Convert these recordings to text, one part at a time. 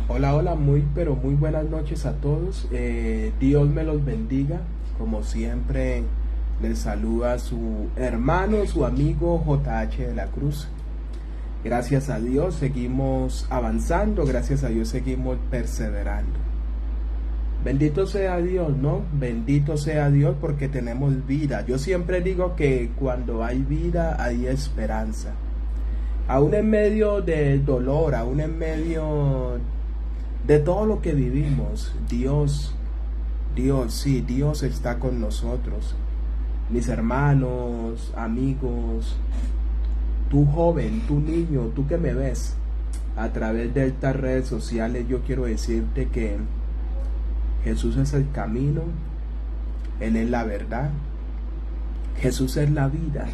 Hola, hola, muy pero muy buenas noches a todos. Dios me los bendiga. Como siempre, les saluda su hermano, su amigo JH de la Cruz. Gracias a Dios seguimos avanzando, gracias a Dios seguimos perseverando. Bendito sea Dios, ¿no? Bendito sea Dios porque tenemos vida. Yo siempre digo que cuando hay vida hay esperanza. Aún en medio del dolor, aún en medio de todo lo que vivimos, sí, Dios está con nosotros. Mis hermanos, amigos, tú joven, tú niño, tú que me ves a través de estas redes sociales, yo quiero decirte que Jesús es el camino, Él es la verdad, Jesús es la vida.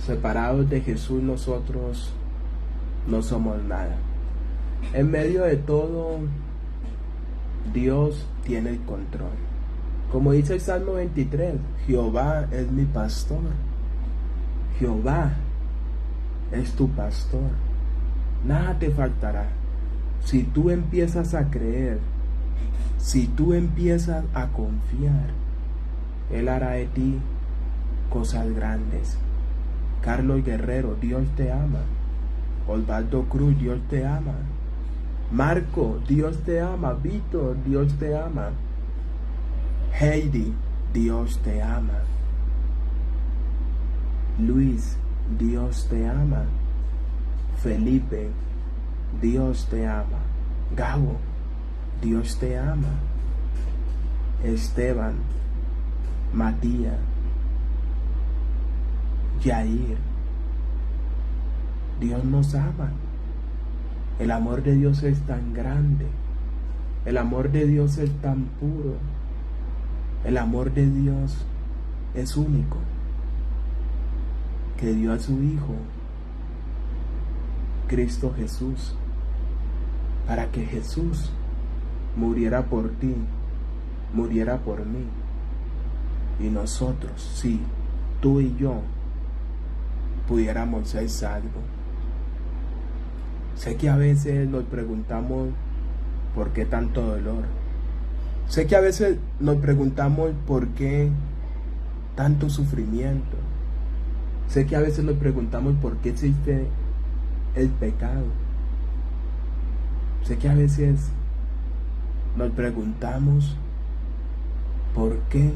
Separados de Jesús nosotros no somos nada. En medio de todo, Dios tiene el control. Como dice el Salmo 23, Jehová es mi pastor. Jehová es tu pastor. Nada te faltará. Si tú empiezas a creer, si tú empiezas a confiar, Él hará de ti cosas grandes. Carlos Guerrero, Dios te ama. Osvaldo Cruz, Dios te ama. Marco, Dios te ama. Víctor, Dios te ama. Heidi, Dios te ama. Luis, Dios te ama. Felipe, Dios te ama. Gabo, Dios te ama. Esteban, Matías, Jair, Dios nos ama. El amor de Dios es tan grande. El amor de Dios es tan puro. El amor de Dios es único. Que dio a su Hijo, Cristo Jesús, para que Jesús muriera por ti, muriera por mí. Y nosotros, sí, tú y yo, pudiéramos ser salvos. Sé que a veces nos preguntamos por qué tanto dolor. Sé que a veces nos preguntamos por qué tanto sufrimiento. Sé que a veces nos preguntamos por qué existe el pecado. Sé que a veces nos preguntamos por qué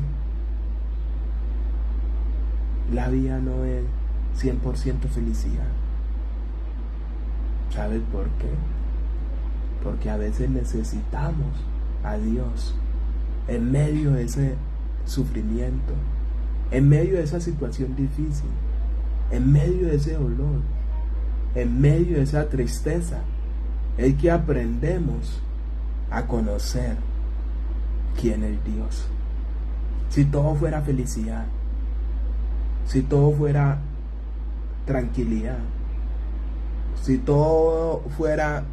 la vida no es 100% felicidad. ¿Sabes por qué? Porque a veces necesitamos a Dios en medio de ese sufrimiento, en medio de esa situación difícil, en medio de ese dolor, en medio de esa tristeza. Es que aprendemos a conocer quién es Dios. Si todo fuera felicidad, si todo fuera tranquilidad, si todo fuera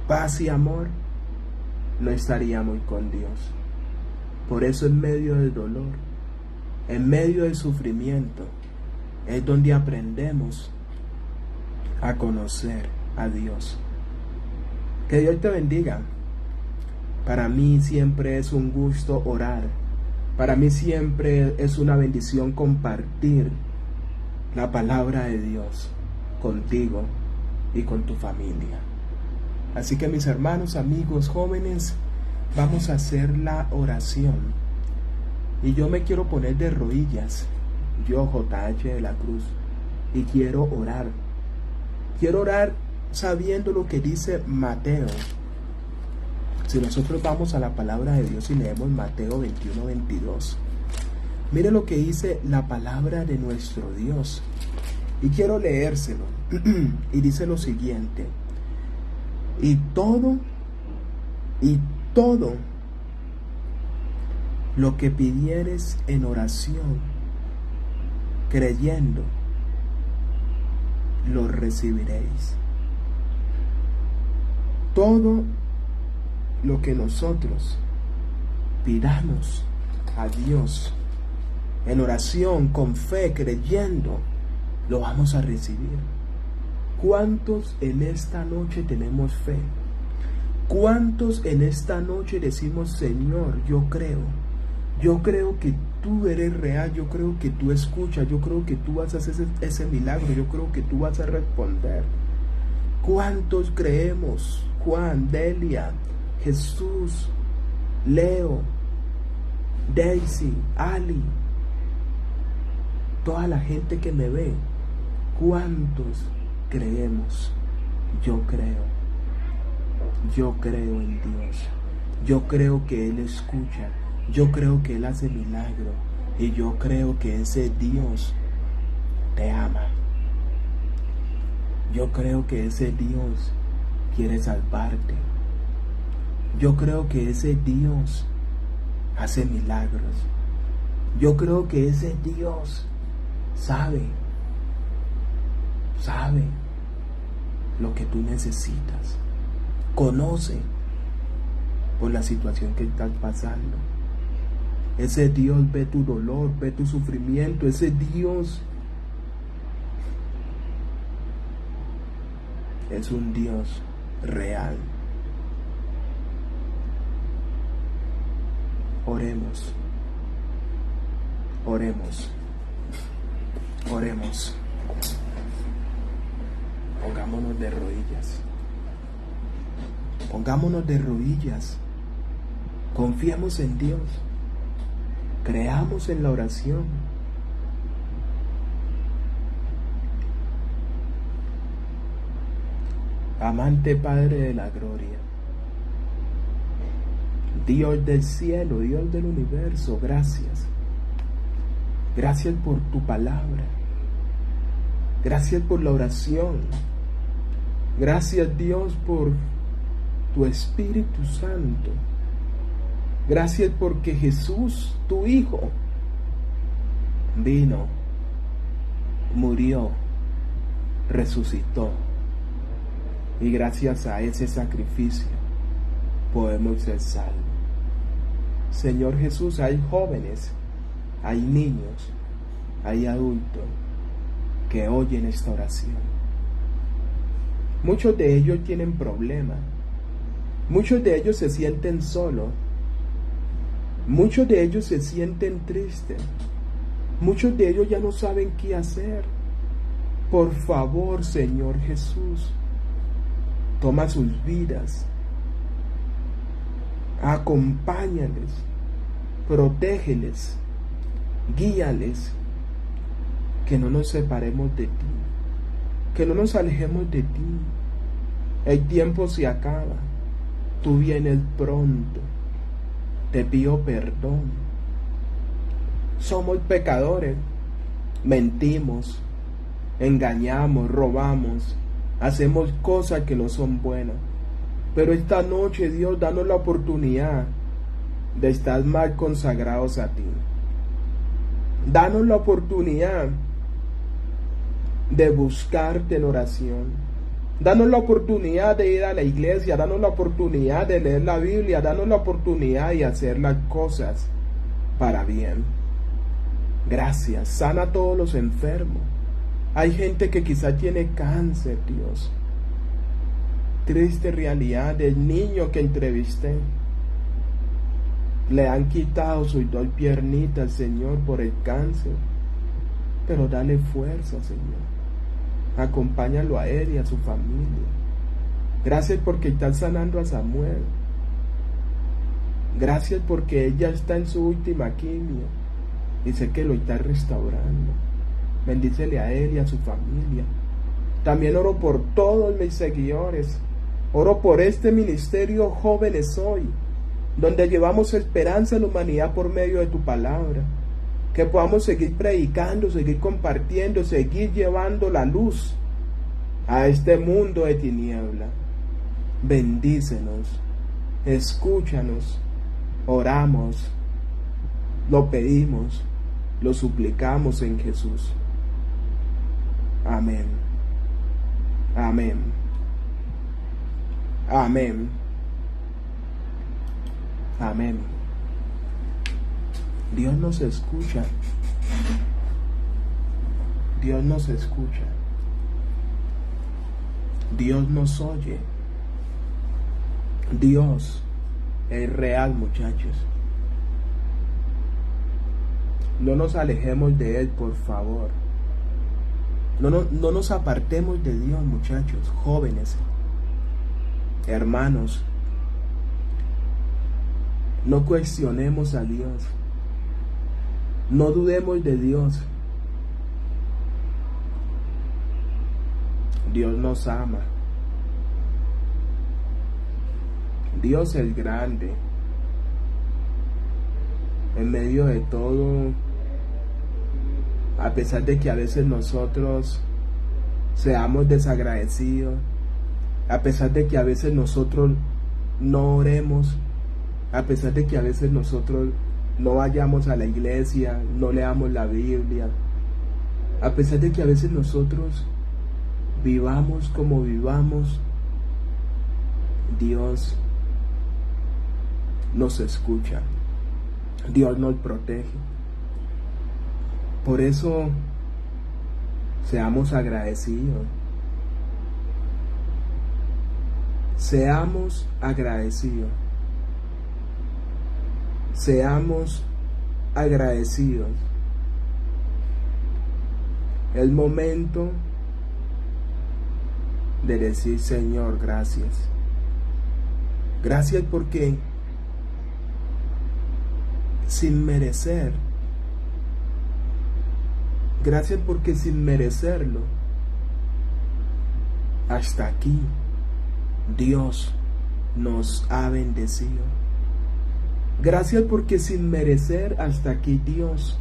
paz y amor, no estaríamos con Dios. Por eso en medio del dolor, en medio del sufrimiento, es donde aprendemos a conocer a Dios. Que Dios te bendiga. Para mí siempre es un gusto orar. Para mí siempre es una bendición compartir la palabra de Dios contigo y con tu familia. Así que mis hermanos, amigos, jóvenes, vamos a hacer la oración. Y yo me quiero poner de rodillas, yo JH de la Cruz, y quiero orar. Quiero orar sabiendo lo que dice Mateo. Si nosotros vamos a la palabra de Dios y leemos Mateo 21-22, mire lo que dice la palabra de nuestro Dios. Y quiero leérselo. Y dice lo siguiente: y todo lo que pidieres en oración, creyendo, lo recibiréis. Todo lo que nosotros pidamos a Dios en oración, con fe, creyendo, lo vamos a recibir. ¿Cuántos en esta noche tenemos fe? ¿Cuántos en esta noche decimos, Señor, yo creo que tú eres real, yo creo que tú escuchas, yo creo que tú vas a hacer ese milagro, yo creo que tú vas a responder? ¿Cuántos creemos? Juan, Delia, Jesús, Leo, Daisy, Ali, toda la gente que me ve, ¿cuántos creemos? Yo creo en Dios, yo creo que Él escucha, yo creo que Él hace milagro y yo creo que ese Dios te ama. Yo creo que ese Dios quiere salvarte. Yo creo que ese Dios hace milagros. Yo creo que ese Dios sabe lo que tú necesitas. Conoce por la situación que estás pasando. Ese Dios ve tu dolor, ve tu sufrimiento. Ese Dios es un Dios real. Oremos. Pongámonos de rodillas. Confiemos en Dios. Creamos en la oración. Amante Padre de la gloria, Dios del cielo, Dios del universo, gracias. Gracias por tu palabra. Gracias por la oración. Gracias, Dios, por tu Espíritu Santo. Gracias porque Jesús, tu Hijo, vino, murió, resucitó. Y gracias a ese sacrificio podemos ser salvos. Señor Jesús, hay jóvenes, hay niños, hay adultos que oyen esta oración. Muchos de ellos tienen problemas. Muchos de ellos se sienten solos. Muchos de ellos se sienten tristes. Muchos de ellos ya no saben qué hacer. Por favor, Señor Jesús, toma sus vidas. Acompáñales. Protégeles. Guíales. Que no nos separemos de ti. Que no nos alejemos de ti. El tiempo se acaba. Tú vienes pronto. Te pido perdón. Somos pecadores. Mentimos. Engañamos, robamos. Hacemos cosas que no son buenas. Pero esta noche, Dios, danos la oportunidad de estar más consagrados a ti. Danos la oportunidad de buscarte en oración. Danos la oportunidad de ir a la iglesia. Danos la oportunidad de leer la Biblia. Danos la oportunidad de hacer las cosas para bien. Gracias. Sana a todos los enfermos. Hay gente que quizá tiene cáncer, Dios. Triste realidad del niño que entrevisté. Le han quitado sus 2 piernitas, Señor, por el cáncer. Pero dale fuerza, Señor. Acompáñalo a él y a su familia. Gracias porque estás sanando a Samuel. Gracias porque ella está en su última quimio. Y sé que lo está restaurando. Bendícele a él y a su familia. También oro por todos mis seguidores. Oro por este ministerio Jóvenes Hoy, donde llevamos esperanza a la humanidad por medio de tu palabra. Que podamos seguir predicando, seguir compartiendo, seguir llevando la luz a este mundo de tiniebla. Bendícenos, escúchanos, oramos, lo pedimos, lo suplicamos en Jesús. Amén. Amén. Amén. Amén. Dios nos escucha. Dios nos escucha. Dios nos oye. Dios es real, muchachos. No nos alejemos de Él, por favor. No nos apartemos de Dios, muchachos, jóvenes, hermanos. No cuestionemos a Dios. No dudemos de Dios. Dios nos ama. Dios es grande. En medio de todo, a pesar de que a veces nosotros seamos desagradecidos, a pesar de que a veces nosotros no oremos, a pesar de que a veces nosotros no vayamos a la iglesia, no leamos la Biblia, a pesar de que a veces nosotros vivamos como vivamos, Dios nos escucha, Dios nos protege. Por eso, seamos agradecidos. Seamos agradecidos. Seamos agradecidos. Es momento de decir: Señor, gracias. Gracias porque sin merecer, gracias porque sin merecerlo, hasta aquí Dios nos ha bendecido. Gracias porque sin merecer, hasta aquí Dios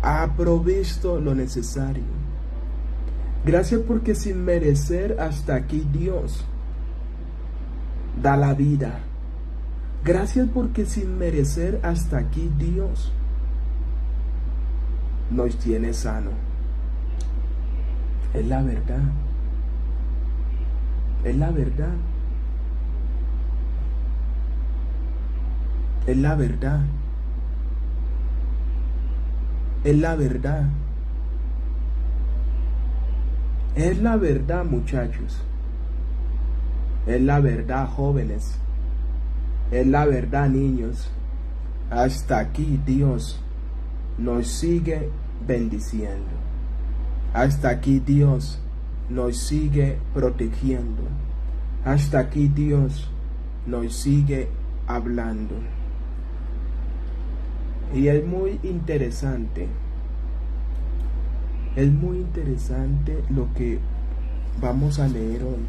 ha provisto lo necesario. Gracias porque sin merecer, hasta aquí Dios da la vida. Gracias porque sin merecer, hasta aquí Dios nos tiene sano. Es la verdad. Es la verdad. Es la verdad. Es la verdad. Es la verdad, muchachos. Es la verdad, jóvenes. Es la verdad, niños. Hasta aquí Dios nos sigue bendiciendo. Hasta aquí Dios nos sigue protegiendo. Hasta aquí Dios nos sigue hablando. Y es muy interesante. Es muy interesante lo que vamos a leer hoy.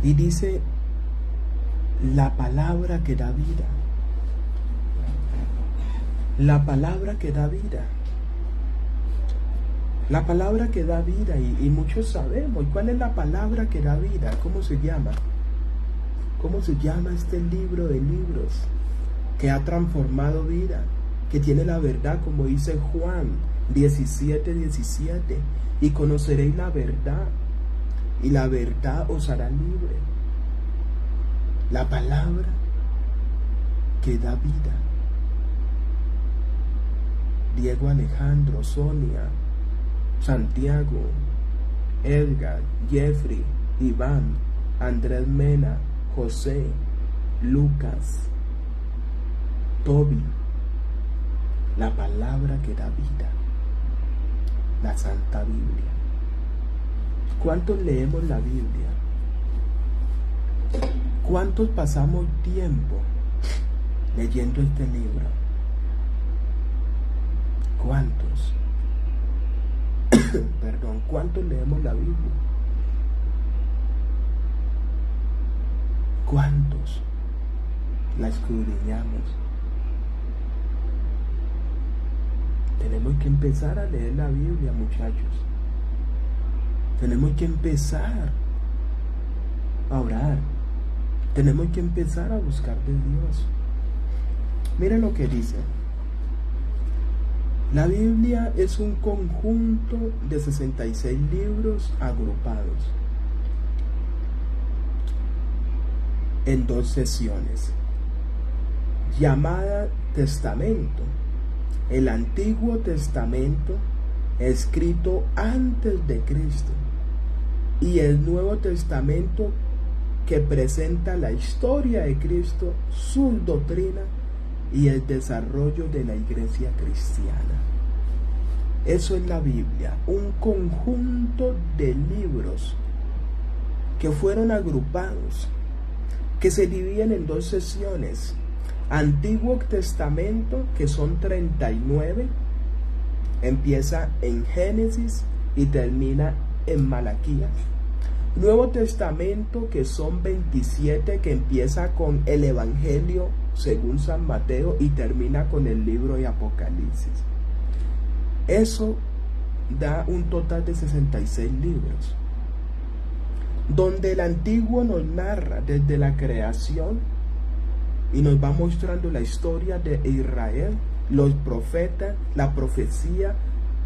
Y dice: la palabra que da vida. La palabra que da vida. La palabra que da vida. Y muchos sabemos. ¿Cuál es la palabra que da vida? ¿Cómo se llama? ¿Cómo se llama este libro de libros? Que ha transformado vida. Que tiene la verdad, como dice Juan 17:17. Y conoceréis la verdad. Y la verdad os hará libre. La palabra que da vida. Diego Alejandro, Sonia, Santiago, Edgar, Jeffrey, Iván, Andrés Mena, José, Lucas, Toby. La palabra que da vida. La Santa Biblia. ¿Cuántos leemos la Biblia? ¿Cuántos pasamos tiempo leyendo este libro? ¿Cuántos? Perdón, ¿cuántos leemos la Biblia? ¿Cuántos la escudriñamos? Tenemos que empezar a leer la Biblia, muchachos. Tenemos que empezar a orar. Tenemos que empezar a buscar de Dios. Miren lo que dice. La Biblia es un conjunto de 66 libros agrupados en 2 sesiones, llamada Testamento. El Antiguo Testamento, escrito antes de Cristo, y el Nuevo Testamento, que presenta la historia de Cristo, sus doctrinas y el desarrollo de la iglesia cristiana. Eso es la Biblia, un conjunto de libros que fueron agrupados, que se dividen en dos secciones: Antiguo Testamento, que son 39, empieza en Génesis y termina en Malaquías. Nuevo Testamento, que son 27, que empieza con el Evangelio según San Mateo y termina con el libro de Apocalipsis. Eso da un total de 66 libros, donde el Antiguo nos narra desde la creación y nos va mostrando la historia de Israel, los profetas, la profecía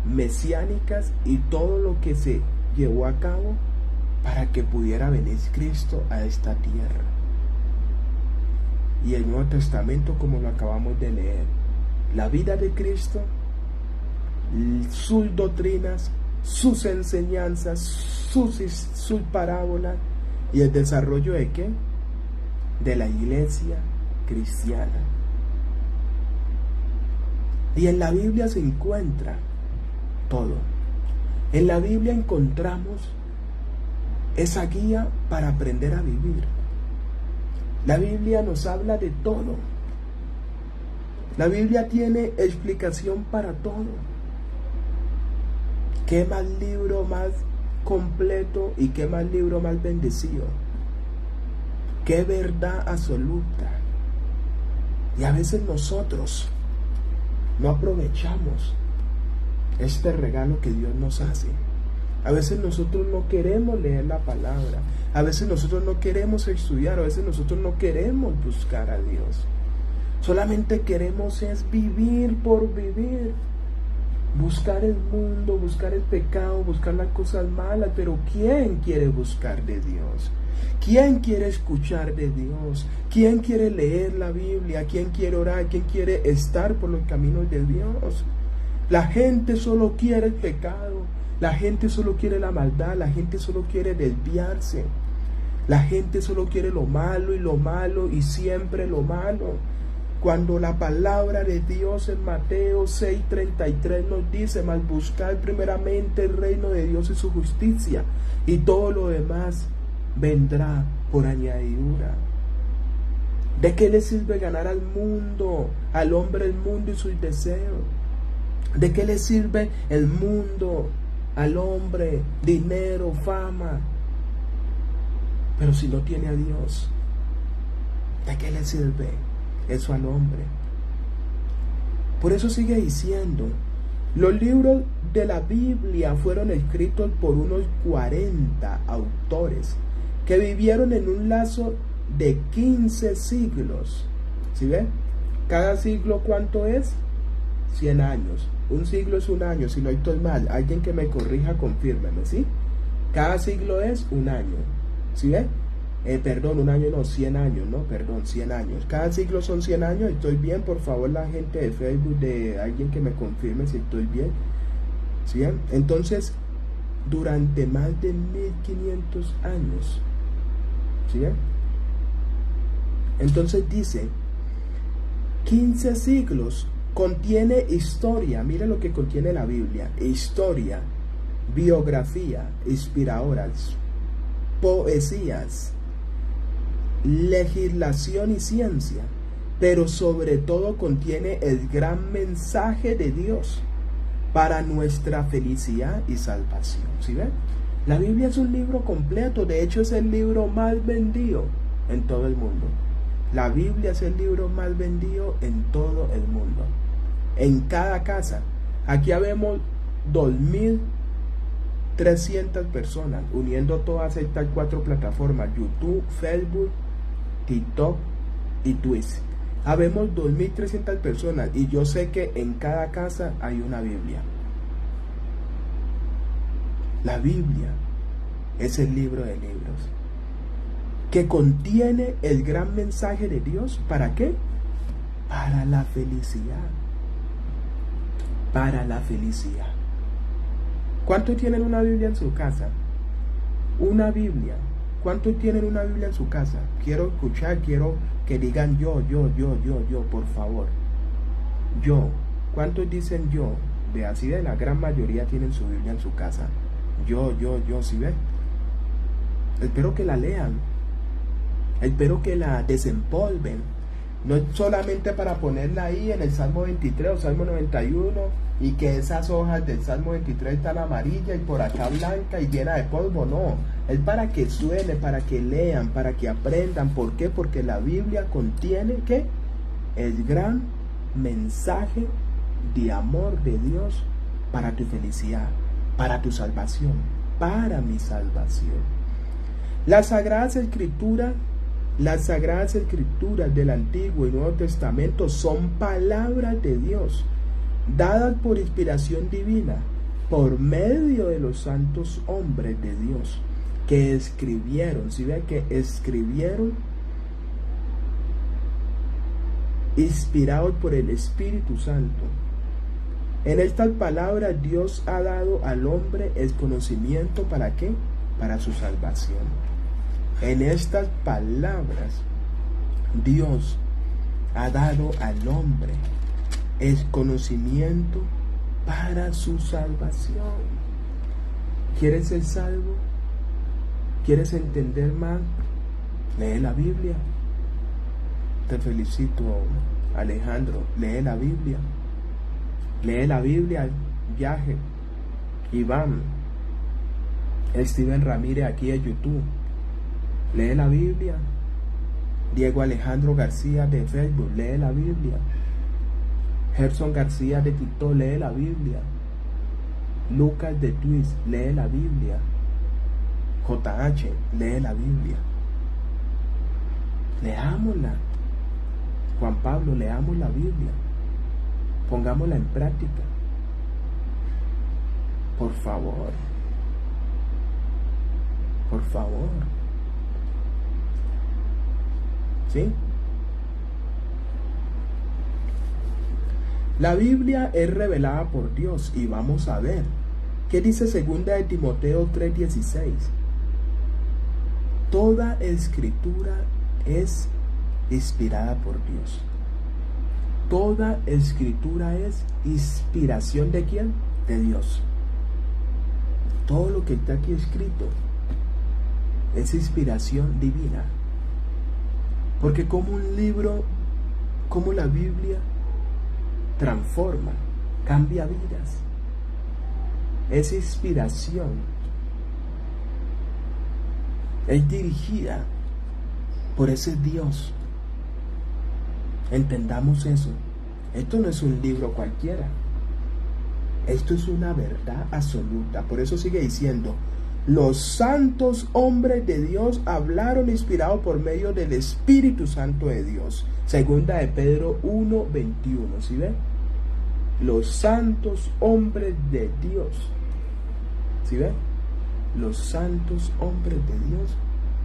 mesiánicas y todo lo que se llevó a cabo para que pudiera venir Cristo a esta tierra. Y el Nuevo Testamento, como lo acabamos de leer, la vida de Cristo, sus doctrinas, sus enseñanzas, sus parábolas y el desarrollo de ¿qué? De la iglesia cristiana. Y en la Biblia se encuentra todo. En la Biblia encontramos esa guía para aprender a vivir. La Biblia nos habla de todo. La Biblia tiene explicación para todo. ¿Qué más libro más completo y qué más libro más bendecido? ¡Qué verdad absoluta! Y a veces nosotros no aprovechamos este regalo que Dios nos hace. A veces nosotros no queremos leer la palabra. A veces nosotros no queremos estudiar. A veces nosotros no queremos buscar a Dios. Solamente queremos es vivir por vivir. Buscar el mundo, buscar el pecado, buscar las cosas malas. Pero ¿quién quiere buscar de Dios? ¿Quién quiere escuchar de Dios? ¿Quién quiere leer la Biblia? ¿Quién quiere orar? ¿Quién quiere estar por los caminos de Dios? La gente solo quiere el pecado. La gente solo quiere la maldad. La gente solo quiere desviarse. La gente solo quiere lo malo y siempre lo malo. Cuando la palabra de Dios en Mateo 6:33 nos dice: mas buscad primeramente el reino de Dios y su justicia, y todo lo demás vendrá por añadidura. ¿De qué le sirve ganar al mundo, al hombre el mundo y sus deseos? ¿De qué le sirve el mundo, al hombre, dinero, fama? Pero si no tiene a Dios, ¿de qué le sirve eso al hombre? Por eso sigue diciendo: los libros de la Biblia fueron escritos por unos 40 autores que vivieron en un lazo de 15 siglos. ¿Sí ven? Cada siglo, ¿cuánto es? 100 años. Un siglo es un año, si no estoy mal. Alguien que me corrija, confírmeme, ¿sí? Cada siglo es un año. ¿Sí ven? Perdón, un año no, 100 años, ¿no? Perdón, 100 años. Cada siglo son 100 años. ¿Estoy bien? Por favor, la gente de Facebook, de alguien que me confirme si estoy bien. ¿Sí ven? Entonces, durante más de 1500 años. ¿Sí ven? Entonces dice, 15 siglos contiene historia. Mira lo que contiene la Biblia: historia, biografía, inspiradoras, poesías, legislación y ciencia, pero sobre todo contiene el gran mensaje de Dios para nuestra felicidad y salvación. ¿Sí ven? La Biblia es un libro completo. De hecho, es el libro más vendido en todo el mundo. La Biblia es el libro más vendido en todo el mundo. En cada casa. Aquí habemos 2300 personas, uniendo todas estas 4 plataformas: YouTube, Facebook, TikTok y Twitch. Habemos 2300 personas y yo sé que en cada casa hay una Biblia. La Biblia es el libro de libros que contiene el gran mensaje de Dios. ¿Para qué? Para la felicidad. Para la felicidad. ¿Cuántos tienen una Biblia en su casa? Una Biblia. ¿Cuántos tienen una Biblia en su casa? Quiero escuchar, quiero que digan yo, por favor. Yo. ¿Cuántos dicen yo? De así de la gran mayoría tienen su Biblia en su casa. Yo, ¿sí ven? Espero que la lean. Espero que la desempolven. No es solamente para ponerla ahí en el Salmo 23 o Salmo 91 y que esas hojas del Salmo 23 están amarillas y por acá blanca y llena de polvo. No, es para que suene, para que lean, para que aprendan. ¿Por qué? Porque la Biblia contiene ¿qué? El gran mensaje de amor de Dios para tu felicidad, para tu salvación, para mi salvación. Las Sagradas Escrituras del Antiguo y Nuevo Testamento son palabras de Dios, dadas por inspiración divina, por medio de los santos hombres de Dios, que escribieron, ¿sí ve? Que escribieron, inspirados por el Espíritu Santo. En estas palabras Dios ha dado al hombre el conocimiento, ¿para qué? Para su salvación. En estas palabras Dios ha dado al hombre el conocimiento para su salvación. ¿Quieres ser salvo? ¿Quieres entender más? Lee la Biblia. Te felicito, Alejandro. Lee la Biblia. Lee la Biblia, viaje. Iván, Steven Ramírez aquí en YouTube. Lee la Biblia. Diego Alejandro García de Facebook, lee la Biblia. Gerson García de TikTok, lee la Biblia. Lucas de Twitch, lee la Biblia. JH, lee la Biblia. Leámosla. Juan Pablo, leamos la Biblia. Pongámosla en práctica. Por favor. Por favor. ¿Sí? La Biblia es revelada por Dios y vamos a ver. ¿Qué dice 2 de Timoteo 3:16? Toda escritura es inspirada por Dios. Toda escritura es inspiración ¿de quién? De Dios. Todo lo que está aquí escrito es inspiración divina. Porque como un libro, como la Biblia, transforma, cambia vidas. Es inspiración. Es dirigida por ese Dios. Entendamos eso. Esto no es un libro cualquiera. Esto es una verdad absoluta. Por eso sigue diciendo, los santos hombres de Dios hablaron inspirados por medio del Espíritu Santo de Dios. Segunda de Pedro 1:21. ¿Sí ven? Los santos hombres de Dios. ¿Sí ven? Los santos hombres de Dios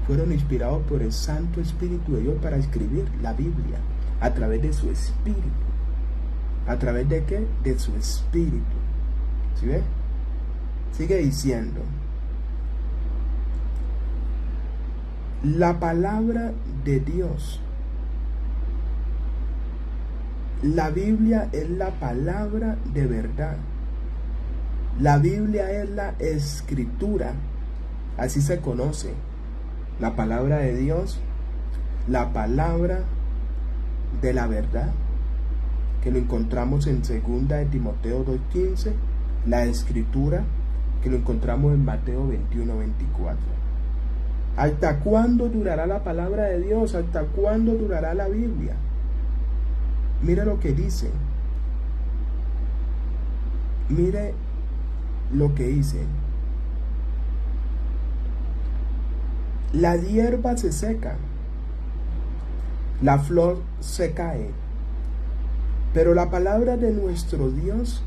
fueron inspirados por el Santo Espíritu de Dios para escribir la Biblia a través de su Espíritu. ¿A través de qué? De su Espíritu. ¿Sí ven? Sigue diciendo, la palabra de Dios. La Biblia es la palabra de verdad. La Biblia es la escritura. Así se conoce. La palabra de Dios, la palabra de la verdad, que lo encontramos en 2 de Timoteo 2:15, la escritura, que lo encontramos en Mateo 21:24. ¿Hasta cuándo durará la palabra de Dios? ¿Hasta cuándo durará la Biblia? Mira lo que dice. Mire lo que dice. La hierba se seca, la flor se cae, pero la palabra de nuestro Dios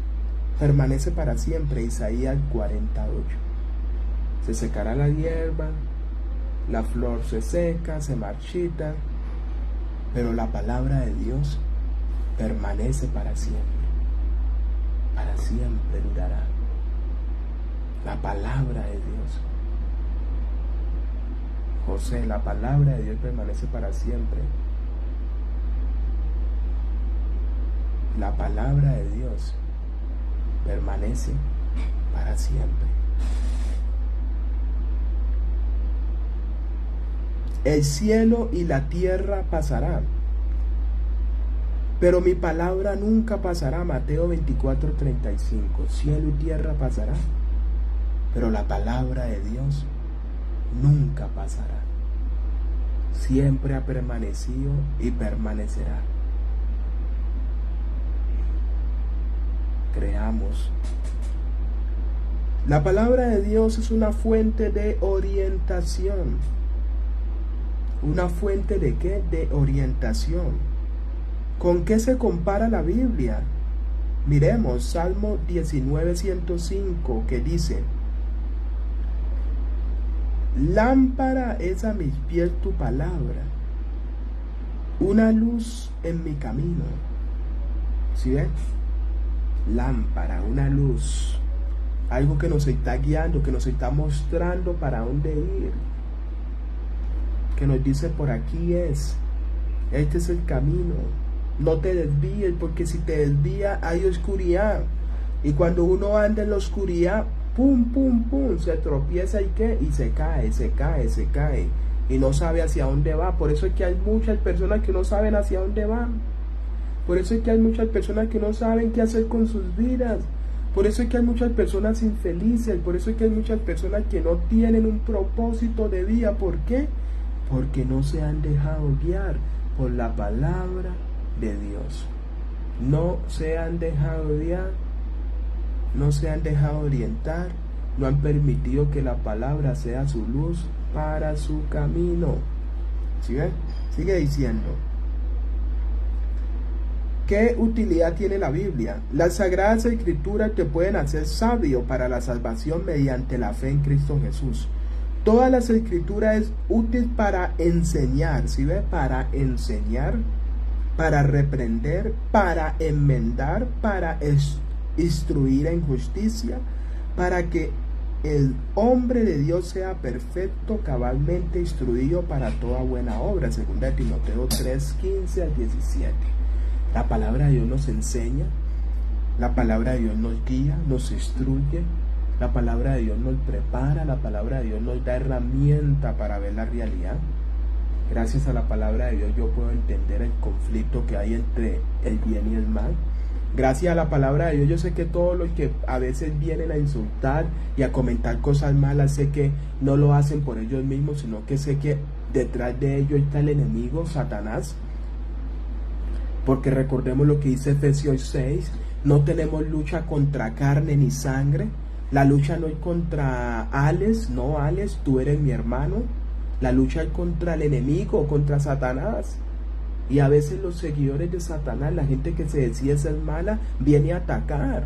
permanece para siempre. Isaías 48. Se secará la hierba, la flor se seca, se marchita, pero la palabra de Dios permanece para siempre. Para siempre durará. La palabra de Dios. José, la palabra de Dios permanece para siempre. La palabra de Dios permanece para siempre. El cielo y la tierra pasarán, pero mi palabra nunca pasará. Mateo 24:35. Cielo y tierra pasarán, pero la palabra de Dios nunca pasará. Siempre ha permanecido y permanecerá. Creamos. La palabra de Dios es una fuente de orientación. ¿Una fuente de qué? De orientación. ¿Con qué se compara la Biblia? Miremos Salmo 19:105, que dice: lámpara es a mis pies tu palabra, una luz en mi camino. ¿Sí ven? Lámpara, una luz, algo que nos está guiando, que nos está mostrando para dónde ir, que nos dice: por aquí es, este es el camino, no te desvíes, porque si te desvías hay oscuridad, y cuando uno anda en la oscuridad, pum, pum, pum, se tropieza y qué, y se cae, y no sabe hacia dónde va. Por eso es que hay muchas personas que no saben hacia dónde van. Por eso es que hay muchas personas que no saben qué hacer con sus vidas. Por eso es que hay muchas personas infelices. Por eso es que hay muchas personas que no tienen un propósito de vida. ¿Por qué? Porque no se han dejado guiar por la palabra de Dios. No se han dejado guiar, no se han dejado orientar, no han permitido que la palabra sea su luz para su camino. ¿Sí ven? Sigue diciendo: ¿qué utilidad tiene la Biblia? Las Sagradas Escrituras te pueden hacer sabio para la salvación mediante la fe en Cristo Jesús. Todas las Escrituras es útil para enseñar, ¿sí ve? Para enseñar, para reprender, para enmendar, para instruir en justicia, para que el hombre de Dios sea perfecto, cabalmente instruido para toda buena obra. 2 Timoteo 3:15-17. La palabra de Dios nos enseña, la palabra de Dios nos guía, nos instruye, la palabra de Dios nos prepara, la palabra de Dios nos da herramienta para ver la realidad. Gracias a la palabra de Dios yo puedo entender el conflicto que hay entre el bien y el mal. Gracias a la palabra de Dios yo sé que todos los que a veces vienen a insultar y a comentar cosas malas, sé que no lo hacen por ellos mismos, sino que sé que detrás de ellos está el enemigo, Satanás. Porque recordemos lo que dice Efesios 6, no tenemos lucha contra carne ni sangre. La lucha no es contra Alex, no Alex, tú eres mi hermano. La lucha es contra el enemigo, contra Satanás. Y a veces los seguidores de Satanás, la gente que se decide ser mala, viene a atacar.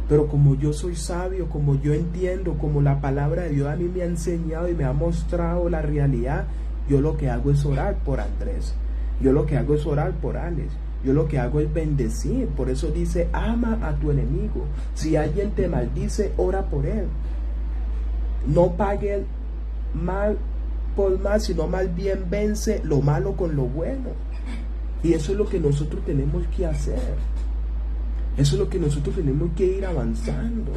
Pero como yo soy sabio, como yo entiendo, como la palabra de Dios a mí me ha enseñado y me ha mostrado la realidad, yo lo que hago es orar por Andrés. Yo lo que hago es orar por Alex. Yo lo que hago es bendecir. Por eso dice: ama a tu enemigo. Si alguien te maldice, ora por él. No pague mal por mal, sino más bien vence lo malo con lo bueno. Y eso es lo que nosotros tenemos que hacer. Eso es lo que nosotros tenemos que ir avanzando.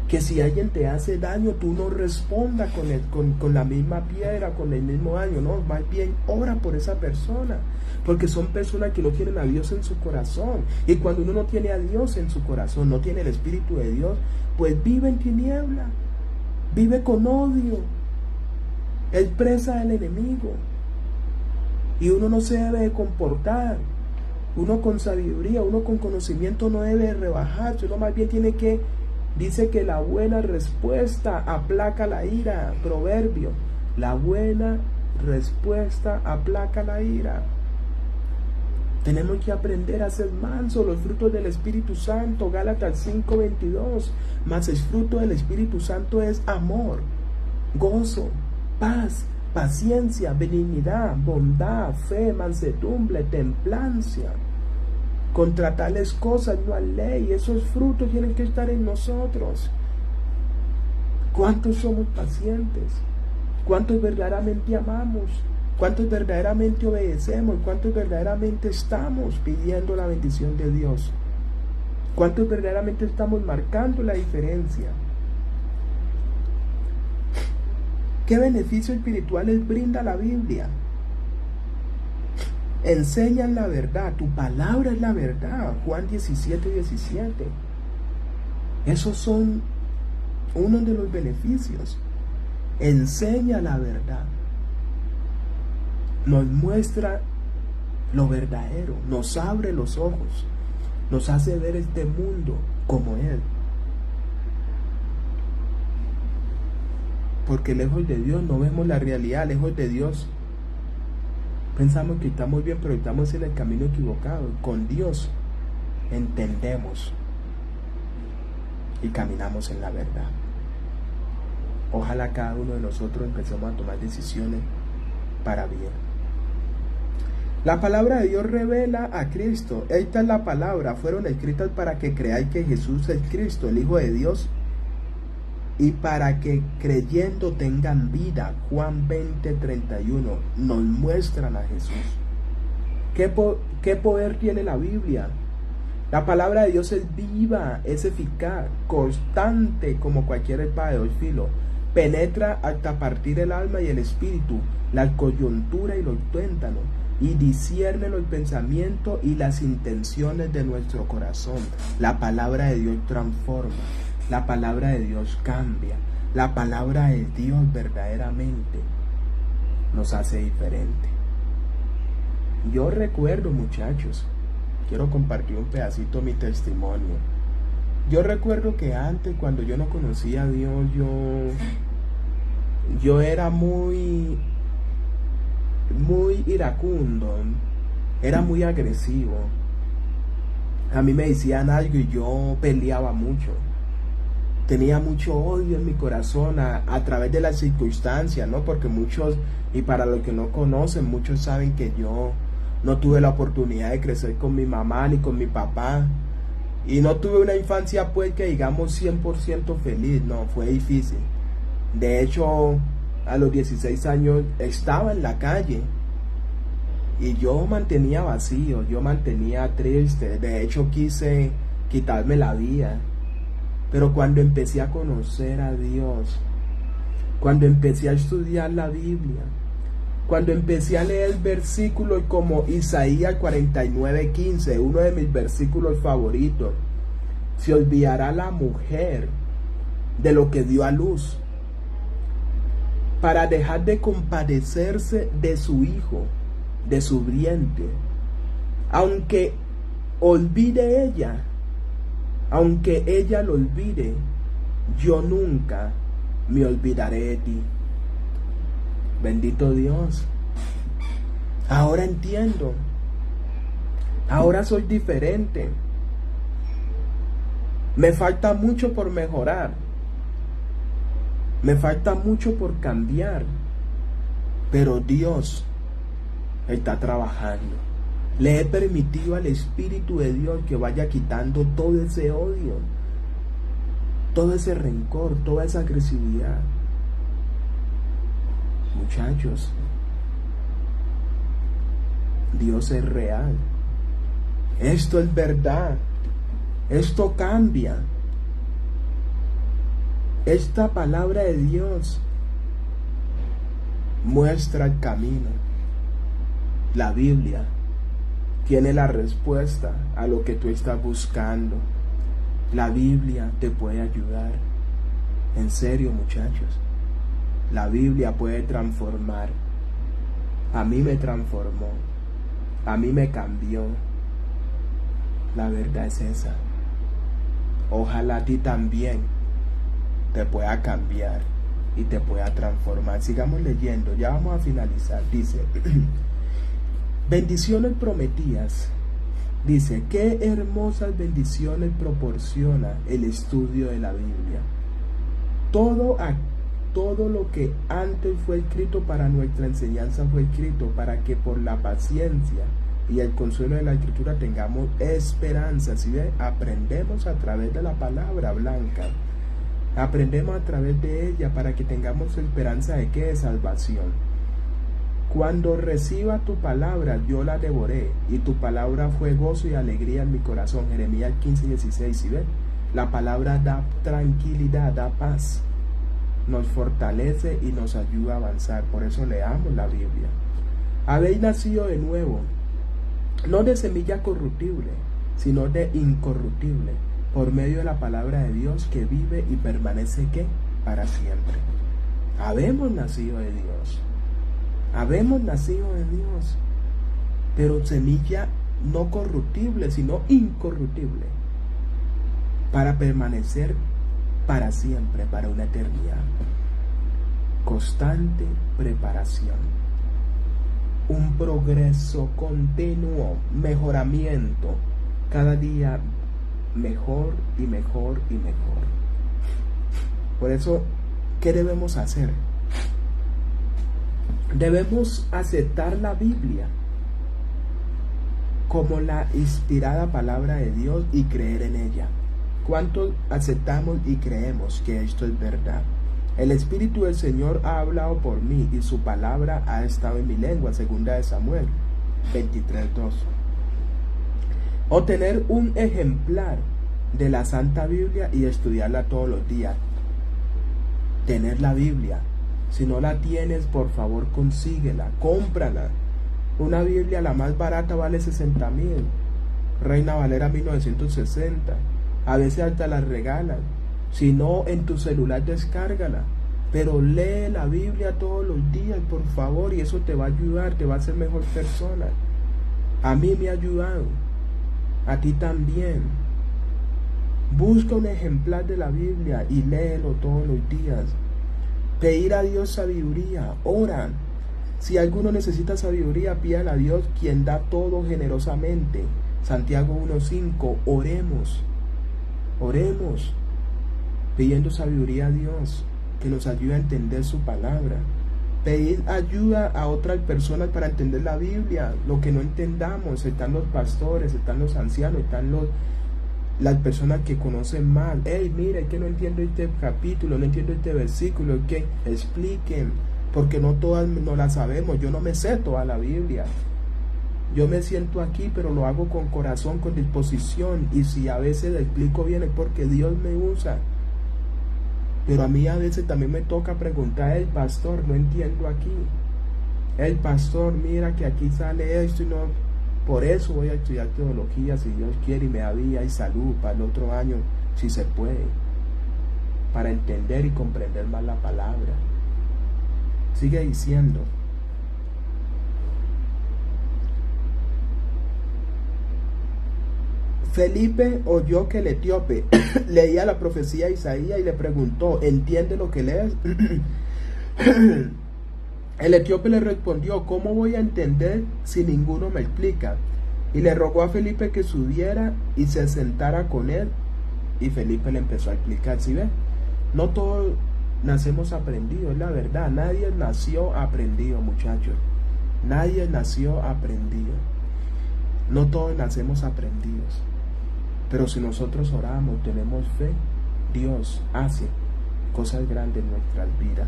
Que si alguien te hace daño, tú no respondas con la misma piedra, con el mismo daño, no, más bien ora por esa persona, porque son personas que no tienen a Dios en su corazón, y cuando uno no tiene a Dios en su corazón, no tiene el Espíritu de Dios, pues vive en tiniebla, vive con odio, es presa del enemigo, y uno no se debe de comportar, uno con sabiduría, uno con conocimiento no debe rebajarse, uno más bien tiene que. Dice que la buena respuesta aplaca la ira. Proverbio. La buena respuesta aplaca la ira. Tenemos que aprender a ser mansos, los frutos del Espíritu Santo. Gálatas 5:22. Mas el fruto del Espíritu Santo es amor, gozo, paz, paciencia, benignidad, bondad, fe, mansedumbre, templanza. Contra tales cosas no hay ley. Esos frutos tienen que estar en nosotros. ¿Cuántos somos pacientes? ¿Cuántos verdaderamente amamos? ¿Cuántos verdaderamente obedecemos? ¿Cuántos verdaderamente estamos pidiendo la bendición de Dios? ¿Cuántos verdaderamente estamos marcando la diferencia? ¿Qué beneficios espirituales brinda la Biblia? Enseñan la verdad, tu palabra es la verdad. Juan 17:17. Esos son uno de los beneficios. Enseña la verdad. Nos muestra lo verdadero, nos abre los ojos, nos hace ver este mundo como Él. Porque lejos de Dios no vemos la realidad, lejos de Dios pensamos que estamos bien, pero estamos en el camino equivocado. Con Dios entendemos y caminamos en la verdad. Ojalá cada uno de nosotros empecemos a tomar decisiones para bien. La palabra de Dios revela a Cristo. Esta es la palabra. Fueron escritas para que creáis que Jesús es Cristo, el Hijo de Dios, y para que creyendo tengan vida. Juan 20:31. Nos muestran a Jesús. ¿Qué poder tiene la Biblia? La palabra de Dios es viva, es eficaz, constante como cualquier espada de 2 filos. Penetra hasta partir el alma y el espíritu, la coyuntura y los tuétanos, y discierne los pensamientos y las intenciones de nuestro corazón. La palabra de Dios transforma, la palabra de Dios cambia, la palabra de Dios verdaderamente nos hace diferente. Yo recuerdo, muchachos, quiero compartir un pedacito de mi testimonio. Yo recuerdo que antes, cuando yo no conocía a Dios, yo era muy iracundo, era muy agresivo. A mí me decían algo y yo peleaba mucho. Tenía mucho odio en mi corazón a través de las circunstancias, ¿no? Porque muchos, y para los que no conocen, muchos saben que yo no tuve la oportunidad de crecer con mi mamá ni con mi papá. Y no tuve una infancia, pues, que digamos 100% feliz. No, fue difícil. De hecho, a los 16 años estaba en la calle y yo mantenía vacío, yo mantenía triste. De hecho, quise quitarme la vida. Pero cuando empecé a conocer a Dios, cuando empecé a estudiar la Biblia, cuando empecé a leer versículos como Isaías 49:15, uno de mis versículos favoritos: se olvidará la mujer de lo que dio a luz, para dejar de compadecerse de su hijo, de su vientre. Aunque olvide ella, aunque ella lo olvide, yo nunca me olvidaré de ti. Bendito Dios. Ahora entiendo. Ahora soy diferente. Me falta mucho por mejorar. Me falta mucho por cambiar. Pero Dios está trabajando. Le he permitido al Espíritu de Dios que vaya quitando todo ese odio, todo ese rencor, toda esa agresividad. Muchachos, Dios es real. Esto es verdad. Esto cambia. Esta palabra de Dios muestra el camino. La Biblia tiene la respuesta a lo que tú estás buscando. La Biblia te puede ayudar. En serio, muchachos. La Biblia puede transformar. A mí me transformó. A mí me cambió. La verdad es esa. Ojalá a ti también te pueda cambiar y te pueda transformar. Sigamos leyendo, ya vamos a finalizar. Dice, bendiciones prometidas. Dice, qué hermosas bendiciones proporciona el estudio de la Biblia. Todo lo que antes fue escrito para nuestra enseñanza fue escrito para que por la paciencia y el consuelo de la Escritura tengamos esperanza. ¿Sí ve? Aprendemos a través de la palabra blanca. Aprendemos a través de ella para que tengamos esperanza de ¿qué? De salvación. Cuando reciba tu palabra, yo la devoré, y tu palabra fue gozo y alegría en mi corazón. Jeremías 15:16, ¿sí ven? La palabra da tranquilidad, da paz, nos fortalece y nos ayuda a avanzar. Por eso leamos la Biblia. Habéis nacido de nuevo, no de semilla corruptible, sino de incorruptible, por medio de la palabra de Dios que vive y permanece ¿qué? Para siempre. Habemos nacido de Dios. Habemos nacido de Dios, pero semilla no corruptible, sino incorruptible, para permanecer para siempre, para una eternidad. Constante preparación, un progreso continuo, mejoramiento, cada día mejor y mejor y mejor. Por eso, ¿qué debemos hacer? Debemos aceptar la Biblia como la inspirada palabra de Dios y creer en ella. ¿Cuánto aceptamos y creemos que esto es verdad? El Espíritu del Señor ha hablado por mí y su palabra ha estado en mi lengua, segunda de Samuel 23:2. O tener un ejemplar de la Santa Biblia y estudiarla todos los días. Tener la Biblia. Si no la tienes, por favor consíguela, cómprala. Una Biblia, la más barata, vale 60,000. Reina Valera 1960. A veces hasta la regalan. Si no, en tu celular descárgala. Pero lee la Biblia todos los días, por favor, y eso te va a ayudar, te va a hacer mejor persona. A mí me ha ayudado. A ti también. Busca un ejemplar de la Biblia y léelo todos los días. Pedir a Dios sabiduría, ora. Si alguno necesita sabiduría, pídale a Dios, quien da todo generosamente. Santiago 1:5, oremos, pidiendo sabiduría a Dios, que nos ayude a entender su palabra. Pedir ayuda a otras personas para entender la Biblia, lo que no entendamos. Están los pastores, están los ancianos, están las personas que conocen más. Hey, mira, es que no entiendo este capítulo, no entiendo este versículo, es que expliquen, porque no todas no la sabemos. Yo no me sé toda la Biblia. Yo me siento aquí, pero lo hago con corazón, con disposición, y si a veces le explico bien es porque Dios me usa. Pero a mí a veces también me toca preguntar, el pastor, no entiendo aquí. El pastor, mira que aquí sale esto y no. Por eso voy a estudiar teología, si Dios quiere, y me da vida y salud para el otro año, si se puede, para entender y comprender más la palabra. Sigue diciendo. Felipe oyó que el etíope leía la profecía de Isaías y le preguntó, ¿entiende lo que lees? El etíope le respondió, ¿cómo voy a entender si ninguno me explica? Y le rogó a Felipe que subiera y se sentara con él. Y Felipe le empezó a explicar. ¿Sí ven? No todos nacemos aprendidos, es la verdad. Nadie nació aprendido, muchachos. Nadie nació aprendido. No todos nacemos aprendidos. Pero si nosotros oramos, tenemos fe, Dios hace cosas grandes en nuestras vidas.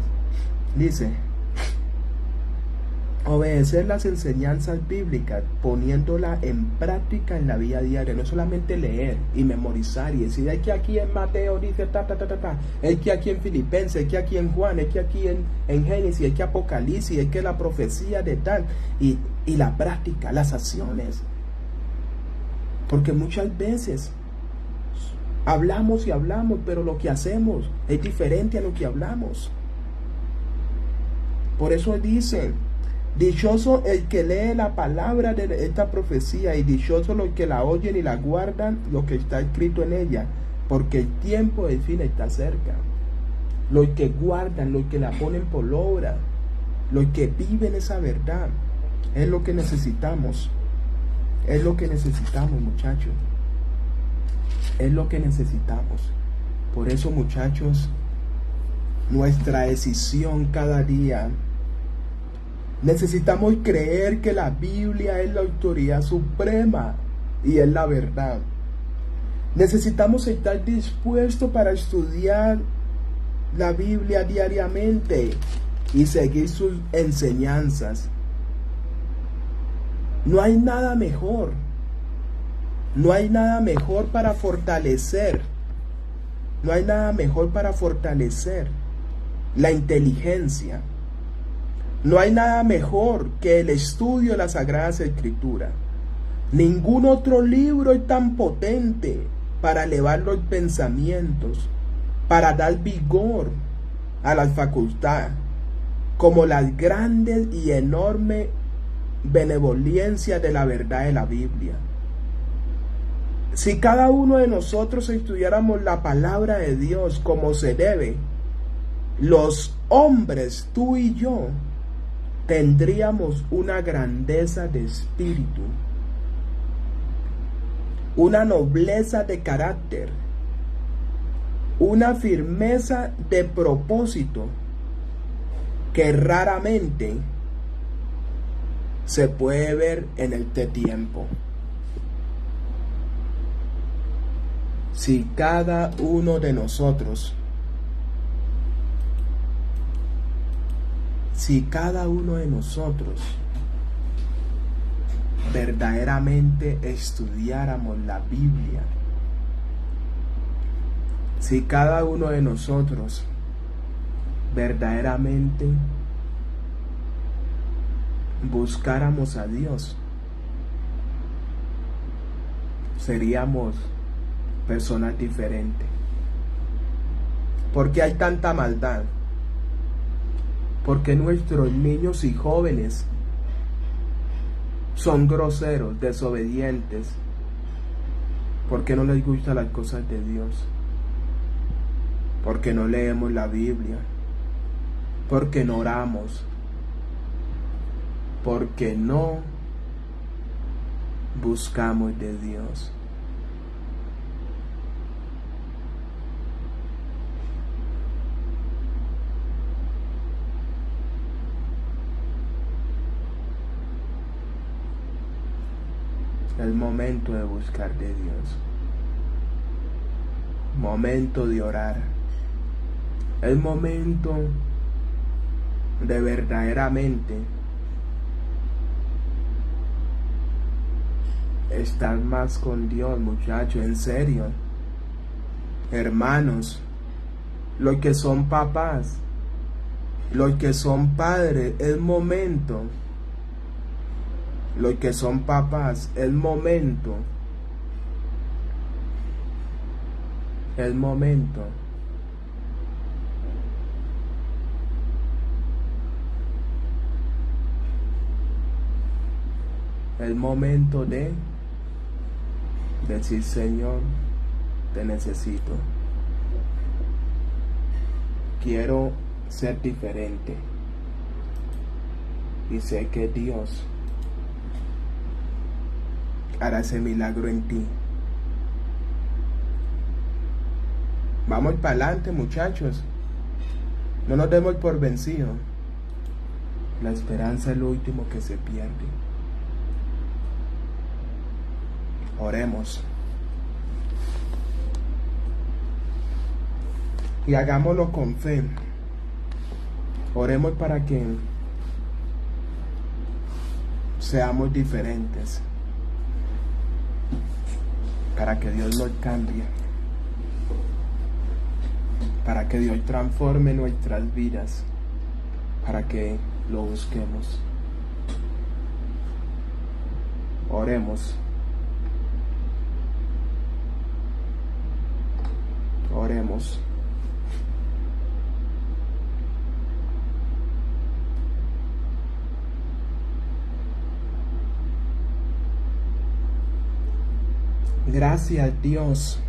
Dice, obedecer las enseñanzas bíblicas, poniéndolas en práctica en la vida diaria. No solamente leer y memorizar y decir, es que aquí en Mateo dice es que aquí en Filipenses, es que aquí en Juan, es que aquí en Génesis, es que Apocalipsis, es que la profecía de tal, y la práctica, las acciones. Porque muchas veces hablamos y hablamos, pero lo que hacemos es diferente a lo que hablamos. Por eso dice, dichoso el que lee la palabra de esta profecía, y dichoso los que la oyen y la guardan lo que está escrito en ella, porque el tiempo del fin está cerca. Los que guardan, los que la ponen por obra, los que viven esa verdad, es lo que necesitamos. Es lo que necesitamos, muchachos. Es lo que necesitamos. Por eso, muchachos, nuestra decisión cada día, necesitamos creer que la Biblia es la autoridad suprema y es la verdad. Necesitamos estar dispuestos para estudiar la Biblia diariamente y seguir sus enseñanzas. No hay nada mejor. No hay nada mejor para fortalecer. No hay nada mejor para fortalecer la inteligencia. No hay nada mejor que el estudio de las Sagradas Escrituras. Ningún otro libro es tan potente para elevar los pensamientos, para dar vigor a las facultades, como las grandes y enormes benevolencias de la verdad de la Biblia. Si cada uno de nosotros estudiáramos la palabra de Dios como se debe, los hombres, tú y yo, tendríamos una grandeza de espíritu, una nobleza de carácter, una firmeza de propósito que raramente se puede ver en este tiempo. Si cada uno de nosotros, verdaderamente estudiáramos la Biblia, si cada uno de nosotros verdaderamente buscáramos a Dios, seríamos personas diferentes. ¿Por qué hay tanta maldad? Porque nuestros niños y jóvenes son groseros, desobedientes. Porque no les gustan las cosas de Dios. Porque no leemos la Biblia. Porque no oramos. Porque no buscamos de Dios. Es momento de buscar de Dios. Momento de orar. Es momento de verdaderamente estar más con Dios, muchachos, en serio. Hermanos, los que son papás, los que son padres, es momento. Los que son papás, es momento. Es momento. Es momento de decir: Señor, te necesito. Quiero ser diferente. Y sé que Dios hará ese milagro en ti. Vamos para adelante, muchachos. No nos demos por vencidos. La esperanza es lo último que se pierde. Oremos. Y hagámoslo con fe. Oremos para que seamos diferentes. Para que Dios nos cambie. Para que Dios transforme nuestras vidas. Para que lo busquemos. Oremos. Oremos. Gracias, Dios.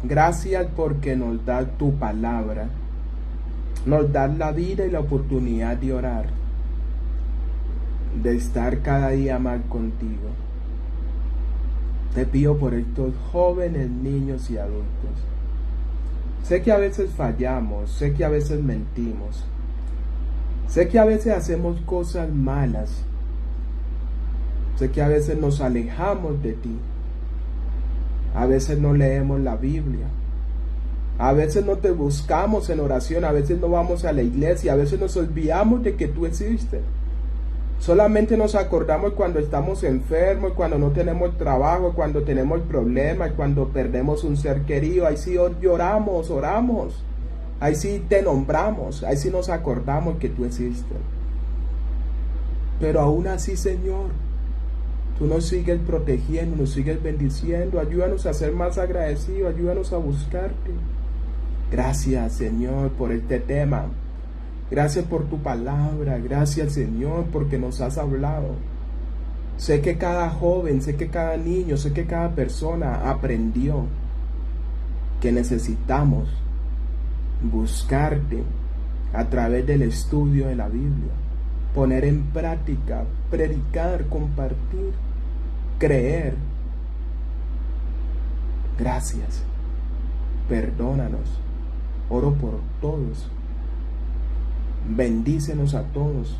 Gracias porque nos da tu palabra. Nos da la vida y la oportunidad de orar. De estar cada día más contigo. Te pido por estos jóvenes, niños y adultos. Sé que a veces fallamos, sé que a veces mentimos, sé que a veces hacemos cosas malas, sé que a veces nos alejamos de ti, a veces no leemos la Biblia, A veces no te buscamos en oración, a veces no vamos a la iglesia, a veces nos olvidamos de que tú existes. Solamente nos acordamos cuando estamos enfermos, cuando no tenemos trabajo, cuando tenemos problemas, cuando perdemos un ser querido. Ahí sí lloramos, oramos. Ahí sí te nombramos, ahí sí nos acordamos que tú existes. Pero aún así, Señor, tú nos sigues protegiendo, nos sigues bendiciendo. Ayúdanos a ser más agradecidos, ayúdanos a buscarte. Gracias, Señor, por este tema. Gracias por tu palabra. Gracias, Señor, porque nos has hablado. Sé que cada joven, sé que cada niño, sé que cada persona aprendió que necesitamos buscarte a través del estudio de la Biblia, poner en práctica, predicar, compartir, creer. Gracias. Perdónanos. Oro por todos. Bendícenos a todos.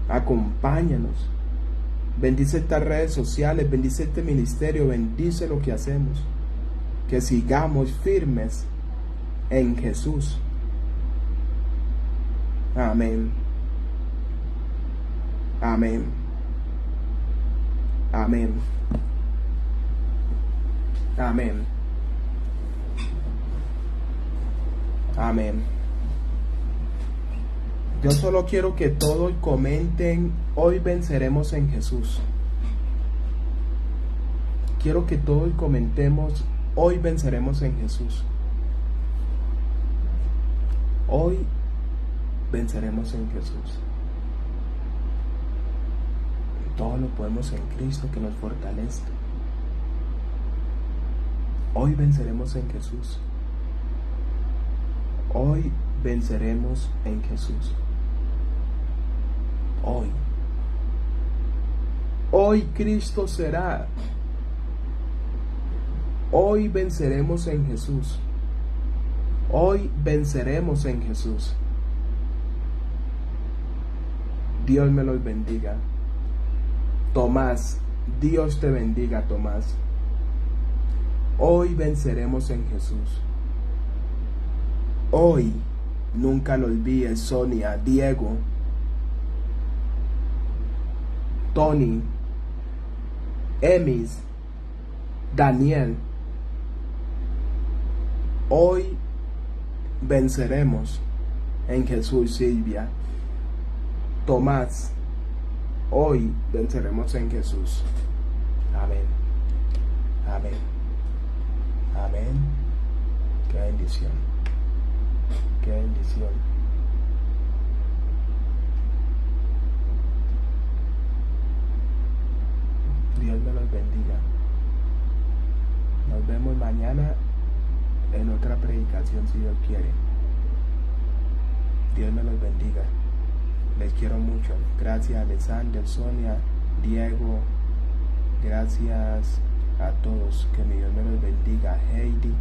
Acompáñanos. Bendice estas redes sociales, bendice este ministerio, bendice lo que hacemos. Que sigamos firmes en Jesús. Amén. Amén. Amén. Amén. Amén. Yo solo quiero que todos comenten: hoy venceremos en Jesús. Quiero que todos comentemos: hoy venceremos en Jesús. Hoy venceremos en Jesús. Todo lo podemos en Cristo que nos fortalece. Hoy venceremos en Jesús. Hoy venceremos en Jesús. Hoy. Hoy Cristo será. Hoy venceremos en Jesús. Hoy venceremos en Jesús. Dios me los bendiga. Tomás, Dios te bendiga, Tomás. Hoy venceremos en Jesús. Hoy, nunca lo olvides, Sonia, Diego, Tony, Emis, Daniel. Hoy venceremos en Jesús, Silvia. Tomás, hoy venceremos en Jesús. Amén. Amén. Amén. Qué bendición. Qué bendición. Dios me los bendiga. Nos vemos mañana en otra predicación, si Dios quiere. Dios me los bendiga. Les quiero mucho. Gracias, Alexander, Sonia, Diego. Gracias a todos. Que mi Dios me los bendiga. Heidi,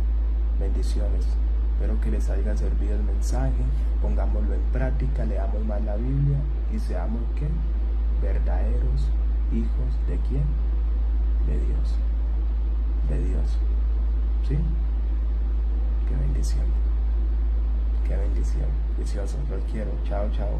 bendiciones. Espero que les haya servido el mensaje. Pongámoslo en práctica, leamos más la Biblia y seamos ¿qué? Verdaderos hijos de ¿quién? De Dios. De Dios. ¿Sí? Qué bendición. Qué bendición. Preciosos, los quiero. Chao, chao.